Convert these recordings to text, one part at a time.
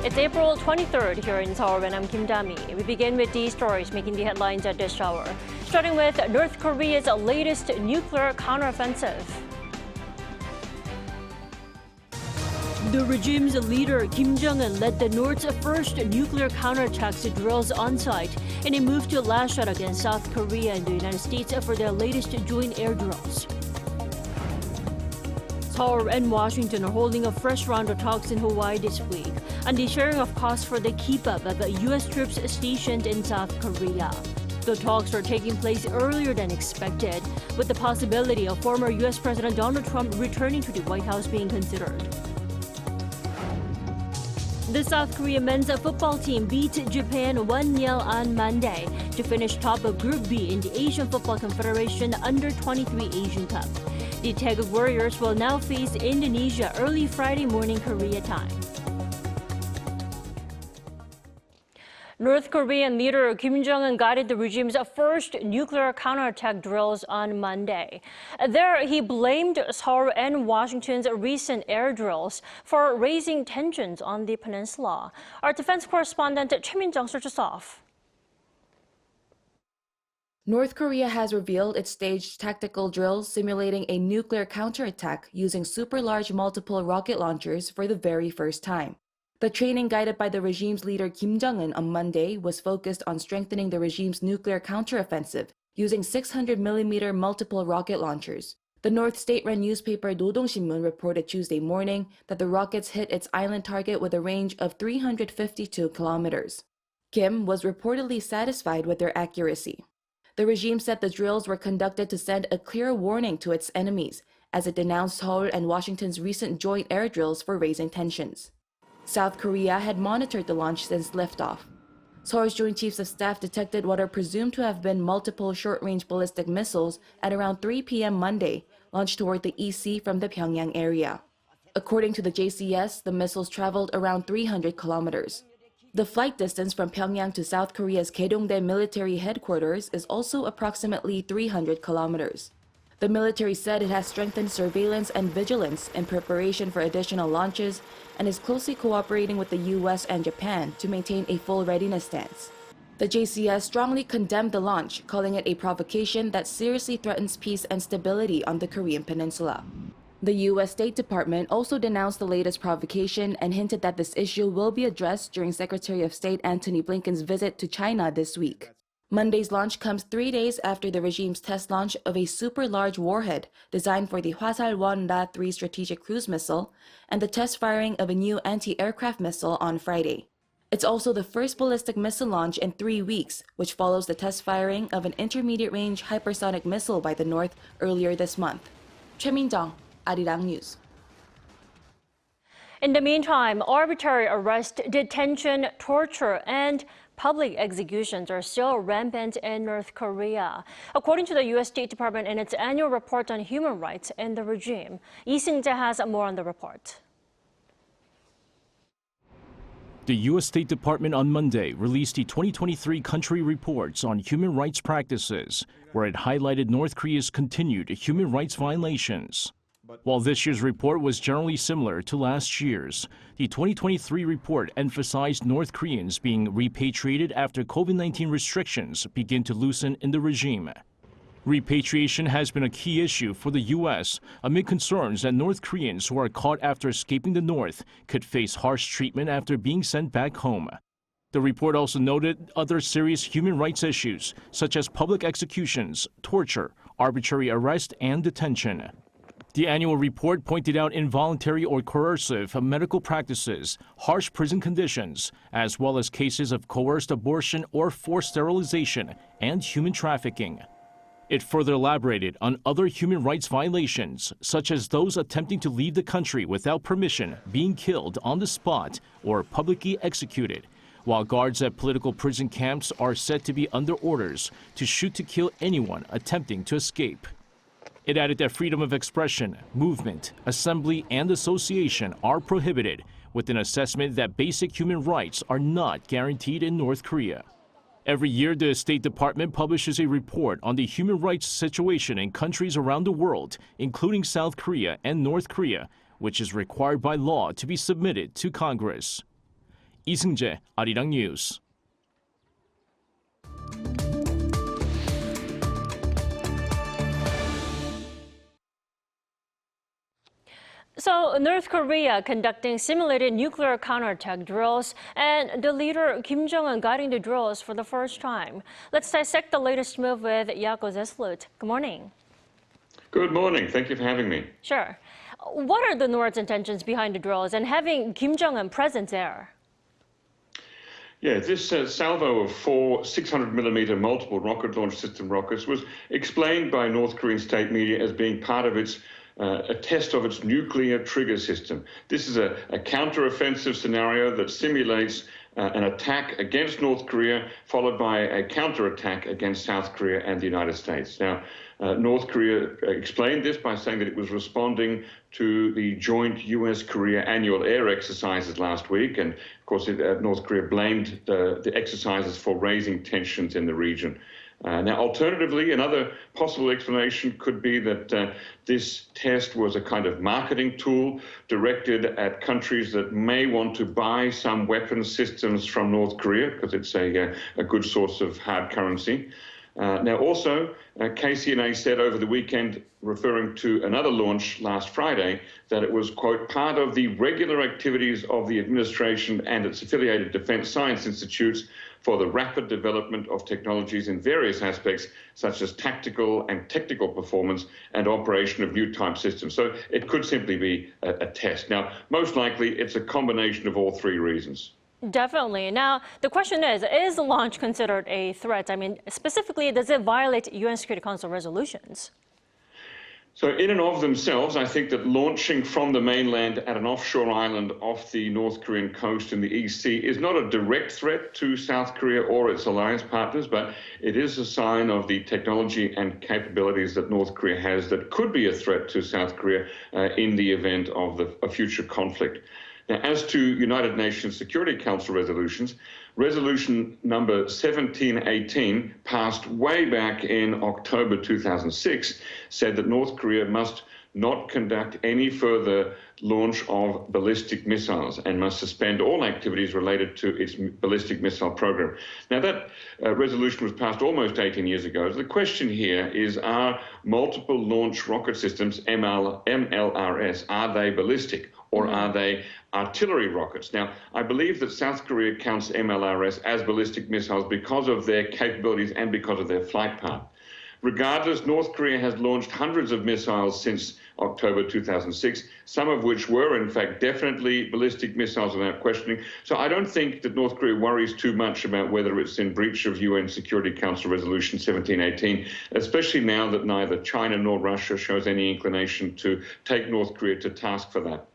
It's April 23rd here in Seoul, and I'm Kim Dami. We begin with these stories making the headlines at this hour. Starting with North Korea's latest nuclear counteroffensive. The regime's leader, Kim Jong-un, led the North's first nuclear counterattack drills on site in a move to lash out against South Korea and the United States for their latest joint air drills. Seoul and Washington are holding a fresh round of talks in Hawaii this week on the sharing of costs for the keep-up of U.S. troops stationed in South Korea. The talks are taking place earlier than expected, with the possibility of former U.S. President Donald Trump returning to the White House being considered. The South Korea men's football team beat Japan 1-0 on Monday to finish top of Group B in the Asian Football Confederation Under-23 Asian Cup. The Taeguk Warriors will now face Indonesia early Friday morning Korea time. North Korean leader Kim Jong-un guided the regime's first nuclear counterattack drills on Monday. There, he blamed Seoul and Washington's recent air drills for raising tensions on the peninsula. Our defense correspondent Choi Min-jung starts us off. North Korea has revealed it staged tactical drills simulating a nuclear counterattack using super-large multiple rocket launchers for the very first time. The training guided by the regime's leader Kim Jong-un on Monday was focused on strengthening the regime's nuclear counteroffensive using 600mm multiple rocket launchers. The North state-run newspaper Rodong Sinmun reported Tuesday morning that the rockets hit its island target with a range of 352 kilometers. Kim was reportedly satisfied with their accuracy. The regime said the drills were conducted to send a clear warning to its enemies, as it denounced Seoul and Washington's recent joint air drills for raising tensions. South Korea had monitored the launch since liftoff. Seoul's Joint Chiefs of Staff detected what are presumed to have been multiple short-range ballistic missiles at around 3 p.m. Monday, launched toward the EC from the Pyongyang area. According to the JCS, the missiles traveled around 300 kilometers. The flight distance from Pyongyang to South Korea's Gae-dong-dae military headquarters is also approximately 300 kilometers. The military said it has strengthened surveillance and vigilance in preparation for additional launches and is closely cooperating with the U.S. and Japan to maintain a full readiness stance. The JCS strongly condemned the launch, calling it a provocation that seriously threatens peace and stability on the Korean peninsula. The U.S. State Department also denounced the latest provocation and hinted that this issue will be addressed during Secretary of State Antony Blinken's visit to China this week. Monday's launch comes 3 days after the regime's test launch of a super-large warhead designed for the Hwasal-1 Da-3 strategic cruise missile and the test firing of a new anti-aircraft missile on Friday. It's also the first ballistic missile launch in 3 weeks, which follows the test firing of an intermediate-range hypersonic missile by the North earlier this month. Choi Min-jung, Arirang News. In the meantime, arbitrary arrest, detention, torture, and public executions are still rampant in North Korea. According to the U.S. State Department in its annual report on human rights in the regime, Lee Seung-jae has more on the report. The U.S. State Department on Monday released the 2023 country reports on human rights practices, where it highlighted North Korea's continued human rights violations. While this year's report was generally similar to last year's, the 2023 report emphasized North Koreans being repatriated after COVID-19 restrictions begin to loosen in the regime. Repatriation has been a key issue for the U.S. amid concerns that North Koreans who are caught after escaping the North could face harsh treatment after being sent back home. The report also noted other serious human rights issues, such as public executions, torture, arbitrary arrest, and detention. The annual report pointed out involuntary or coercive medical practices, harsh prison conditions, as well as cases of coerced abortion or forced sterilization and human trafficking. It further elaborated on other human rights violations, such as those attempting to leave the country without permission, being killed on the spot, or publicly executed, while guards at political prison camps are said to be under orders to shoot to kill anyone attempting to escape. It added that freedom of expression, movement, assembly, and association are prohibited, with an assessment that basic human rights are not guaranteed in North Korea. Every year, the State Department publishes a report on the human rights situation in countries around the world, including South Korea and North Korea, which is required by law to be submitted to Congress. 이승재, 아리랑 뉴스. So, North Korea conducting simulated nuclear counterattack drills, and the leader Kim Jong-un guiding the drills for the first time. Let's dissect the latest move with Jaakko Zeslut. Good morning. Good morning. Thank you for having me. Sure. What are the North's intentions behind the drills and having Kim Jong-un present there? Yeah, this salvo of 4 600mm multiple rocket launch system rockets was explained by North Korean state media as being part of its a test of its nuclear trigger system. This is a counter-offensive scenario that simulates an attack against North Korea, followed by a counterattack against South Korea and the United States. Now, North Korea explained this by saying that it was responding to the joint US-Korea annual air exercises last week. And of course, North Korea blamed the exercises for raising tensions in the region. Now, alternatively, another possible explanation could be that this test was a kind of marketing tool directed at countries that may want to buy some weapons systems from North Korea, because it's a good source of hard currency. Now, also, KCNA said over the weekend, referring to another launch last Friday, that it was, quote, part of the regular activities of the administration and its affiliated defense science institutes for the rapid development of technologies in various aspects, such as tactical and technical performance and operation of new type systems. So it could simply be a test. Now, most likely, it's a combination of all three reasons. Definitely. Now, the question is the launch considered a threat? I mean, specifically, does it violate UN Security Council resolutions? So in and of themselves, I think that launching from the mainland at an offshore island off the North Korean coast in the East Sea is not a direct threat to South Korea or its alliance partners, but it is a sign of the technology and capabilities that North Korea has that could be a threat to South Korea in the event of a future conflict. Now, as to United Nations Security Council resolutions, resolution number 1718, passed way back in October 2006, said that North Korea must not conduct any further launch of ballistic missiles and must suspend all activities related to its ballistic missile program. Now, that resolution was passed almost 18 years ago. So the question here is, are multiple launch rocket systems, MLRS, are they ballistic? Or are they artillery rockets? Now, I believe that South Korea counts MLRS as ballistic missiles because of their capabilities and because of their flight path. Regardless, North Korea has launched hundreds of missiles since October 2006, some of which were, in fact, definitely ballistic missiles without questioning. So I don't think that North Korea worries too much about whether it's in breach of UN Security Council Resolution 1718, especially now that neither China nor Russia shows any inclination to take North Korea to task for that.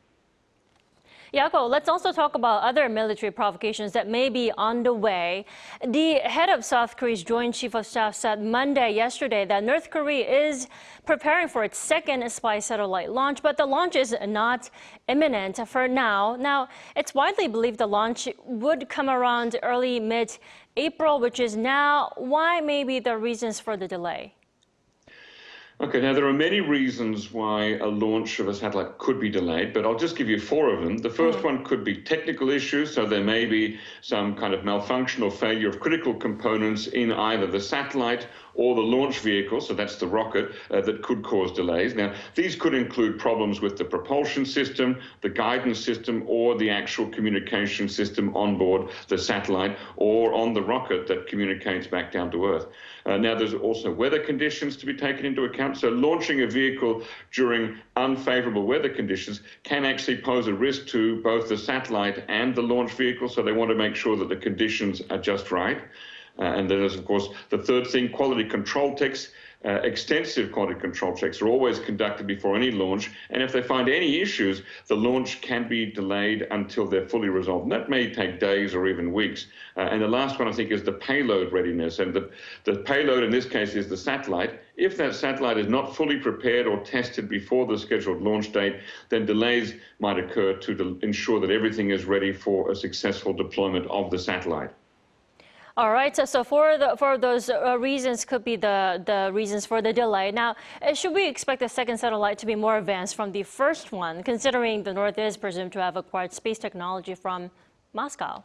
Jaakko, let's also talk about other military provocations that may be on the way. The head of South Korea's Joint Chief of Staff said yesterday that North Korea is preparing for its second spy satellite launch, but the launch is not imminent for now. Now, it's widely believed the launch would come around early mid-April, which is now. Why maybe the reasons for the delay? Okay, now there are many reasons why a launch of a satellite could be delayed, but I'll just give you 4 of them. The first one could be technical issues, so there may be some kind of malfunction or failure of critical components in either the satellite or the launch vehicle, so that's the rocket, that could cause delays. Now, these could include problems with the propulsion system, the guidance system, or the actual communication system on board the satellite or on the rocket that communicates back down to Earth. Now, there's also weather conditions to be taken into account. So launching a vehicle during unfavorable weather conditions can actually pose a risk to both the satellite and the launch vehicle, so they want to make sure that the conditions are just right. And then there's, of course, the third thing, quality control checks. Extensive quality control checks are always conducted before any launch, and if they find any issues, the launch can be delayed until they're fully resolved. And that may take days or even weeks. And the last one, I think, is the payload readiness. And the payload in this case is the satellite. If that satellite is not fully prepared or tested before the scheduled launch date, then delays might occur to ensure that everything is ready for a successful deployment of the satellite. All right, so for those reasons could be the reasons for the delay. Now, should we expect the second satellite to be more advanced from the first one, considering the North is presumed to have acquired space technology from Moscow?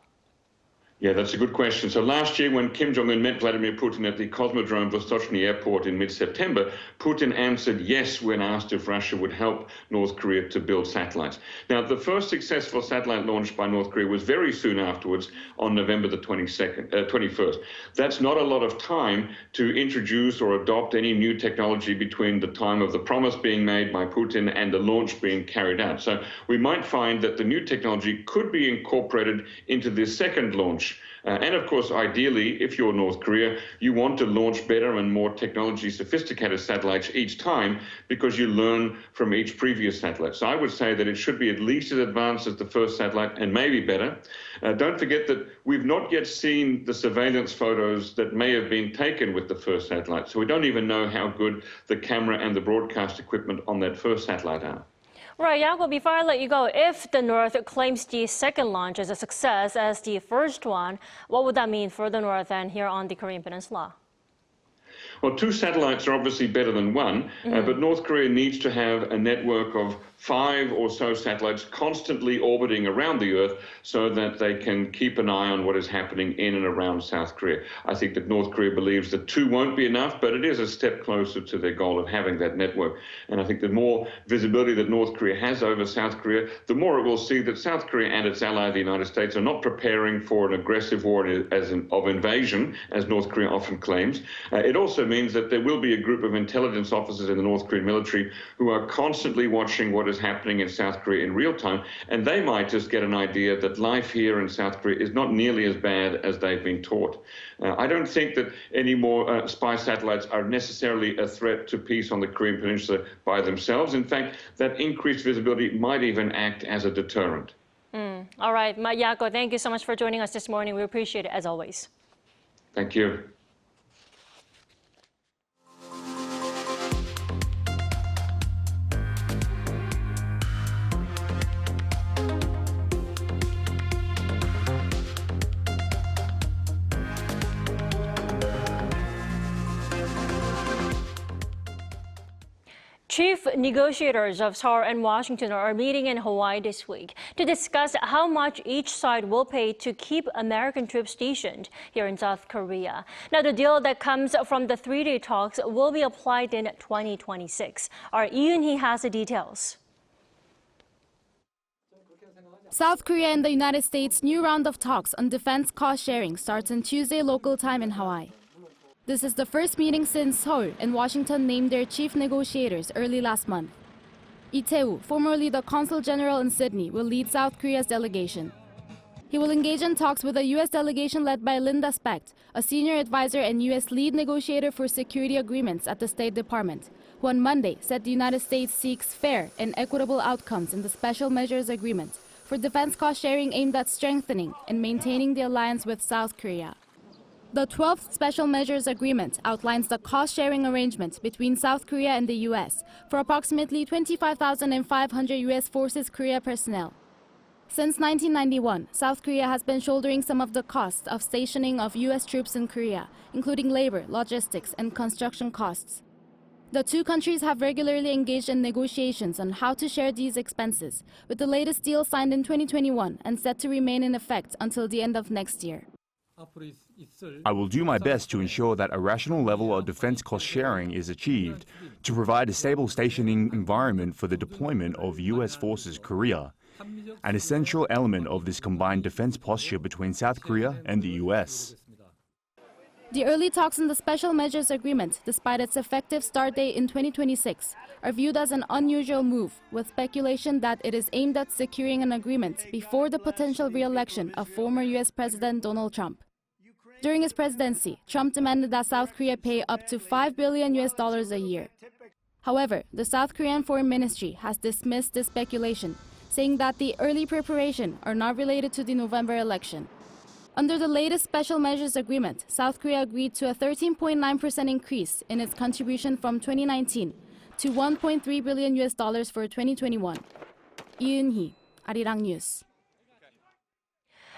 Yeah, that's a good question. So last year, when Kim Jong-un met Vladimir Putin at the Cosmodrome Vostochny Airport in mid-September, Putin answered yes when asked if Russia would help North Korea to build satellites. Now, the first successful satellite launch by North Korea was very soon afterwards, on November the 21st. That's not a lot of time to introduce or adopt any new technology between the time of the promise being made by Putin and the launch being carried out. So we might find that the new technology could be incorporated into this second launch. And of course, ideally, if you're North Korea, you want to launch better and more technology sophisticated satellites each time because you learn from each previous satellite. So I would say that it should be at least as advanced as the first satellite and maybe better. Don't forget that we've not yet seen the surveillance photos that may have been taken with the first satellite. So we don't even know how good the camera and the broadcast equipment on that first satellite are. Right, Yago, before I let you go, if the North claims the second launch as a success as the first one, what would that mean for the North and here on the Korean Peninsula? Well, two satellites are obviously better than one, but North Korea needs to have a network of 5 or so satellites constantly orbiting around the Earth so that they can keep an eye on what is happening in and around South Korea. I think that North Korea believes that 2 won't be enough, but it is a step closer to their goal of having that network. And I think the more visibility that North Korea has over South Korea, the more it will see that South Korea and its ally, the United States, are not preparing for an aggressive war of invasion, as North Korea often claims. It also means that there will be a group of intelligence officers in the North Korean military who are constantly watching what is happening in South Korea in real time, and they might just get an idea that life here in South Korea is not nearly as bad as they've been taught. I don't think that any more spy satellites are necessarily a threat to peace on the Korean Peninsula by themselves. In fact, that increased visibility might even act as a deterrent. All right, Yago, thank you so much for joining us this morning. We appreciate it as always. Thank you. Chief negotiators of Seoul and Washington are meeting in Hawaii this week to discuss how much each side will pay to keep American troops stationed here in South Korea. Now, the deal that comes from the 3-day talks will be applied in 2026. Our Yoon has the details. South Korea and the United States' new round of talks on defense cost sharing starts on Tuesday local time in Hawaii. This is the first meeting since Seoul and Washington named their chief negotiators early last month. Lee Tae-woo, formerly the Consul General in Sydney, will lead South Korea's delegation. He will engage in talks with a U.S. delegation led by Linda Specht, a senior advisor and U.S. lead negotiator for security agreements at the State Department, who on Monday said the United States seeks fair and equitable outcomes in the Special Measures Agreement for defense cost sharing aimed at strengthening and maintaining the alliance with South Korea. The 12th Special Measures Agreement outlines the cost-sharing arrangement between South Korea and the U.S. for approximately 25,500 U.S. Forces Korea personnel. Since 1991, South Korea has been shouldering some of the costs of stationing of U.S. troops in Korea, including labor, logistics, and construction costs. The two countries have regularly engaged in negotiations on how to share these expenses, with the latest deal signed in 2021 and set to remain in effect until the end of next year. I will do my best to ensure that a rational level of defense cost sharing is achieved to provide a stable stationing environment for the deployment of U.S. Forces Korea, an essential element of this combined defense posture between South Korea and the U.S. The early talks on the Special Measures Agreement, despite its effective start date in 2026, are viewed as an unusual move, with speculation that it is aimed at securing an agreement before the potential re-election of former U.S. President Donald Trump. During his presidency, Trump demanded that South Korea pay up to $5 billion a year. However, the South Korean Foreign Ministry has dismissed this speculation, saying that the early preparations are not related to the November election. Under the latest Special Measures Agreement, South Korea agreed to a 13.9% increase in its contribution from 2019 to $1.3 billion for 2021. Yoon, Arirang News.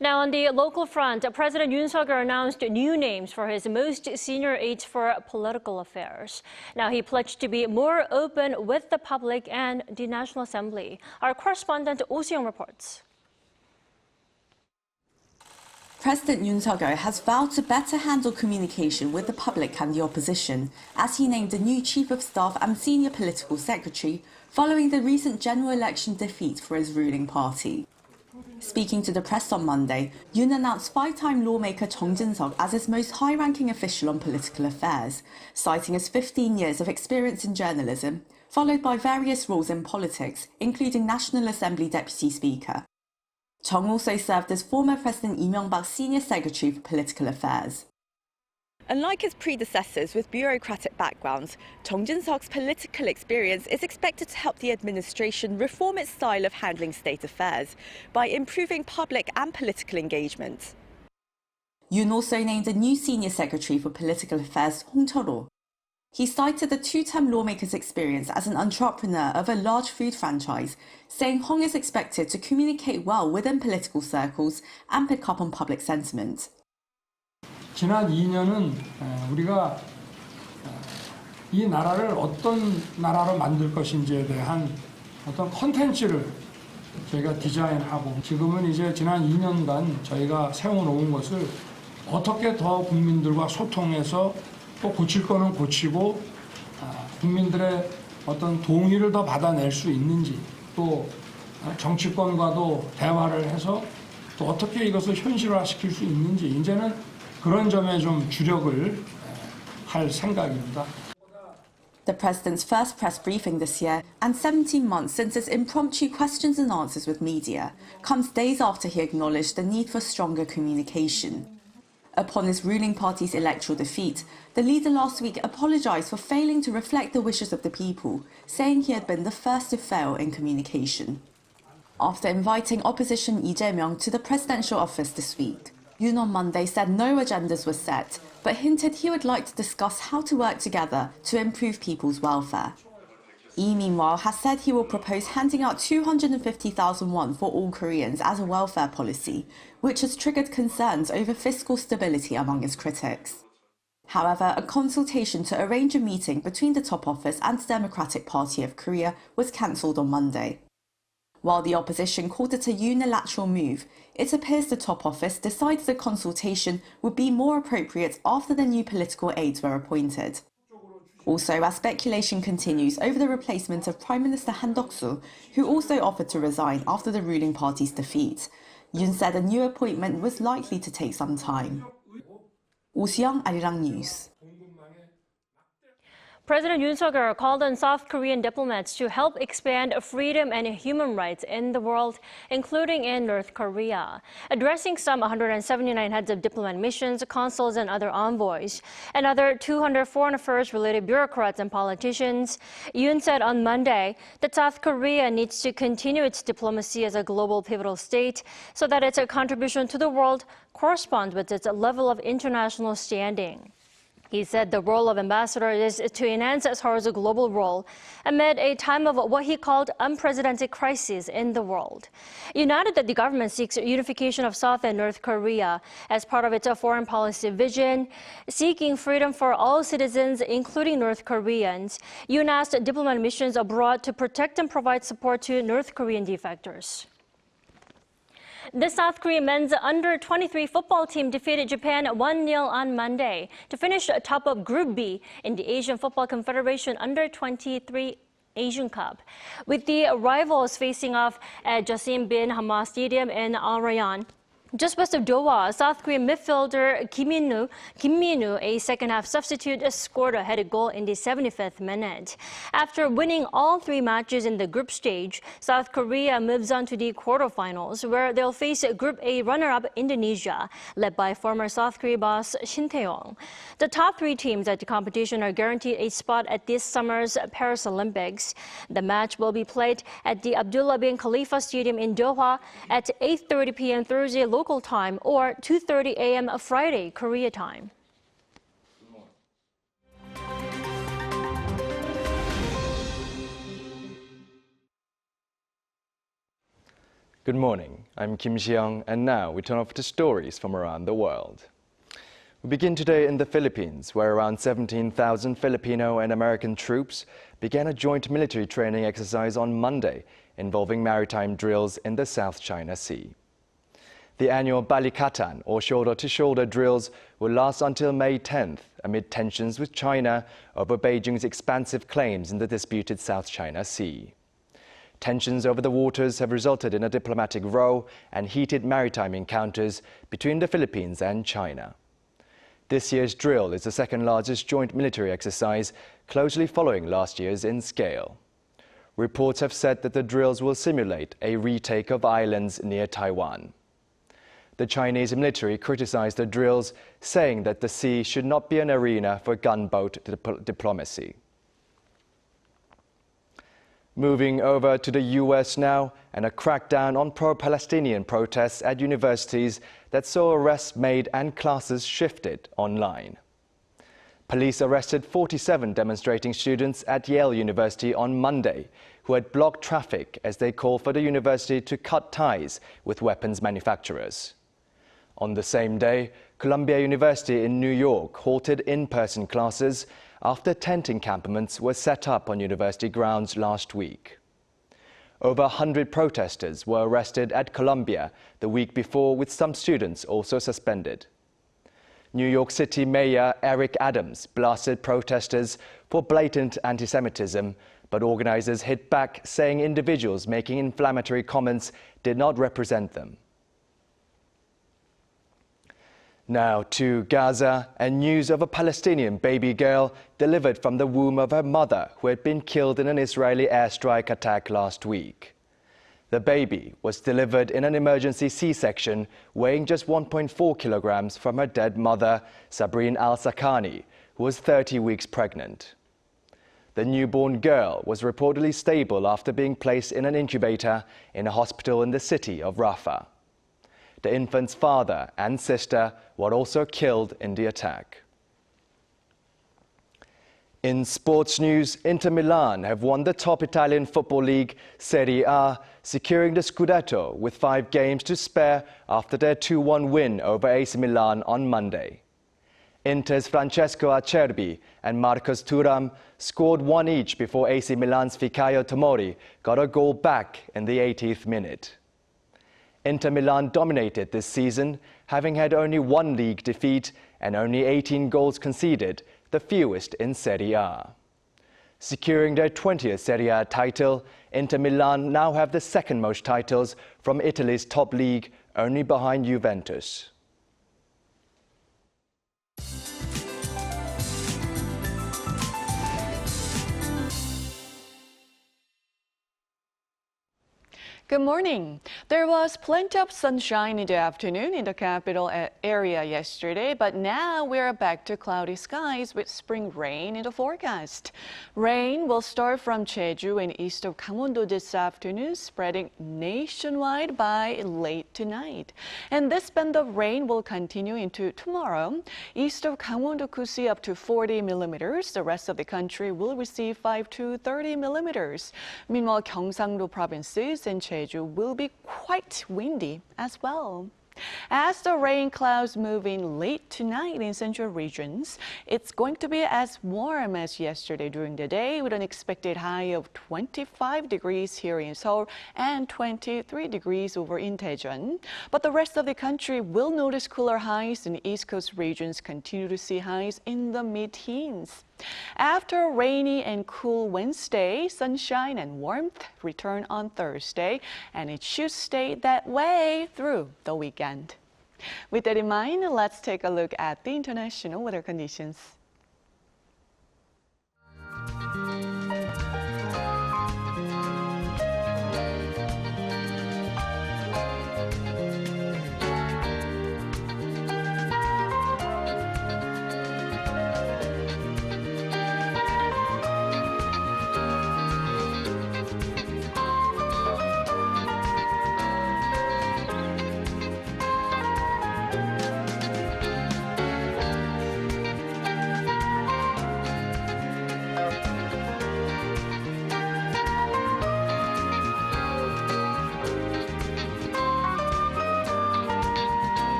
Now, on the local front, President Yoon announced new names for his most senior aides for political affairs. Now, he pledged to be more open with the public and the National Assembly. Our correspondent Oh Seong reports. President Yoon has vowed to better handle communication with the public and the opposition, as he named a new Chief of Staff and Senior Political Secretary following the recent general election defeat for his ruling party. Speaking to the press on Monday, Yoon announced five-time lawmaker Jong-un as his most high-ranking official on political affairs, citing his 15 years of experience in journalism, followed by various roles in politics, including National Assembly Deputy Speaker. Jong also served as former President Lee Myung-bak's Senior Secretary for Political Affairs. Unlike his predecessors with bureaucratic backgrounds, Jong Un-seok's political experience is expected to help the administration reform its style of handling state affairs by improving public and political engagement. Yoon also named a new Senior Secretary for Political Affairs, Hong Chol-ho. He cited the two-term lawmaker's experience as an entrepreneur of a large food franchise, saying Hong is expected to communicate well within political circles and pick up on public sentiment. 지난 2년은 우리가 이 나라를 어떤 나라로 만들 것인지에 대한 어떤 콘텐츠를 저희가 디자인하고 지금은 이제 지난 2년간 저희가 세워놓은 것을 어떻게 더 국민들과 소통해서 또 고칠 거는 고치고 국민들의 어떤 동의를 더 받아낼 수 있는지 또 정치권과도 대화를 해서 또 어떻게 이것을 현실화시킬 수 있는지 이제는 그런 점에 좀 주력을 할 생각입니다. The president's first press briefing this year, and 17 months since his impromptu questions and answers with media, comes days after he acknowledged the need for stronger communication. Upon his ruling party's electoral defeat, the leader last week apologized for failing to reflect the wishes of the people, saying he had been the first to fail in communication. After inviting opposition Lee Jae-myung to the presidential office this week, Yoon on Monday said no agendas were set, but hinted he would like to discuss how to work together to improve people's welfare. Lee, meanwhile, has said he will propose handing out 250,000 won for all Koreans as a welfare policy, which has triggered concerns over fiscal stability among his critics. However, a consultation to arrange a meeting between the top office and the Democratic Party of Korea was cancelled on Monday. While the opposition called it a unilateral move, it appears the top office decided the consultation would be more appropriate after the new political aides were appointed. Also, as speculation continues over the replacement of Prime Minister Han Duck-soo, who also offered to resign after the ruling party's defeat, Yoon said a new appointment was likely to take some time. Oh Seong, Arirang News. President Yoon called on South Korean diplomats to help expand freedom and human rights in the world, including in North Korea. Addressing some 179 heads of diplomat missions, consuls, and other envoys, and other 200 foreign affairs-related bureaucrats and politicians, Yoon said on Monday that South Korea needs to continue its diplomacy as a global pivotal state so that its contribution to the world corresponds with its level of international standing. He said the role of ambassador is to enhance Seoul's global role amid a time of what he called unprecedented crises in the world. United that the government seeks unification of South and North Korea as part of its foreign policy vision, seeking freedom for all citizens, including North Koreans. Yoon asked diplomat missions abroad to protect and provide support to North Korean defectors. The South Korean men's under-23 football team defeated Japan 1-0 on Monday to finish top of Group B in the Asian Football Confederation under-23 Asian Cup. With the rivals facing off at Jassim bin Hamad Stadium in Arirang, just west of Doha, South Korean midfielder Kim Min-woo, a second-half substitute, scored a headed goal in the 75th minute. After winning all three matches in the group stage, South Korea moves on to the quarterfinals, where they'll face Group A runner-up Indonesia, led by former South Korea boss Shin Tae-yong. The top three teams at the competition are guaranteed a spot at this summer's Paris Olympics. The match will be played at the Abdullah bin Khalifa Stadium in Doha at 8:30 p.m. Thursday local time or 2:30 a.m. Friday Korea time. Good morning, I'm Kim Si-young, and now we turn off to stories from around the world. We begin today in the Philippines, where around 17,000 Filipino and American troops began a joint military training exercise on Monday involving maritime drills in the South China Sea. The annual Balikatan, or shoulder-to-shoulder drills, will last until May 10th, amid tensions with China over Beijing's expansive claims in the disputed South China Sea. Tensions over the waters have resulted in a diplomatic row and heated maritime encounters between the Philippines and China. This year's drill is the second largest joint military exercise, closely following last year's in scale. Reports have said that the drills will simulate a retake of islands near Taiwan. The Chinese military criticized the drills, saying that the sea should not be an arena for gunboat diplomacy. Moving over to the U.S. now, and a crackdown on pro-Palestinian protests at universities that saw arrests made and classes shifted online. Police arrested 47 demonstrating students at Yale University on Monday who had blocked traffic as they called for the university to cut ties with weapons manufacturers. On the same day, Columbia University in New York halted in-person classes after tent encampments were set up on university grounds last week. Over 100 protesters were arrested at Columbia the week before, with some students also suspended. New York City Mayor Eric Adams blasted protesters for blatant anti-Semitism, but organizers hit back, saying individuals making inflammatory comments did not represent them. Now to Gaza, and news of a Palestinian baby girl delivered from the womb of her mother who had been killed in an Israeli airstrike attack last week. The baby was delivered in an emergency C-section, weighing just 1.4 kilograms from her dead mother, Sabrine al-Sakani, who was 30 weeks pregnant. The newborn girl was reportedly stable after being placed in an incubator in a hospital in the city of Rafah. The infant's father and sister were also killed in the attack. In sports news, Inter Milan have won the top Italian football league, Serie A, securing the Scudetto with 5 games to spare after their 2-1 win over AC Milan on Monday. Inter's Francesco Acerbi and Marcus Thuram scored 1 each before AC Milan's Fikayo Tomori got a goal back in the 80th minute. Inter Milan dominated this season, having had only 1 league defeat and only 18 goals conceded, the fewest in Serie A. Securing their 20th Serie A title, Inter Milan now have the second most titles from Italy's top league, only behind Juventus. Good morning. There was plenty of sunshine in the afternoon in the capital area yesterday, but now we're back to cloudy skies with spring rain in the forecast. Rain will start from Jeju and east of Gangwon-do this afternoon, spreading nationwide by late tonight. And this band of rain will continue into tomorrow. East of Gangwon-do could see up to 40 millimeters. The rest of the country will receive 5 to 30 millimeters. Meanwhile, Gyeongsang-do provinces and Jeju will be quite windy as well. As the rain clouds move in late tonight in central regions, it's going to be as warm as yesterday during the day, with an expected high of 25 degrees here in Seoul and 23 degrees over in Daejeon. But the rest of the country will notice cooler highs, and East Coast regions continue to see highs in the mid-teens. After a rainy and cool Wednesday, sunshine and warmth return on Thursday, and it should stay that way through the weekend. With that in mind, let's take a look at the international weather conditions.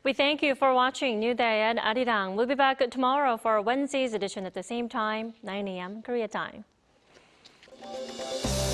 We thank you for watching New Day at Arirang. We'll be back tomorrow for Wednesday's edition at the same time, 9 a.m. Korea time. you.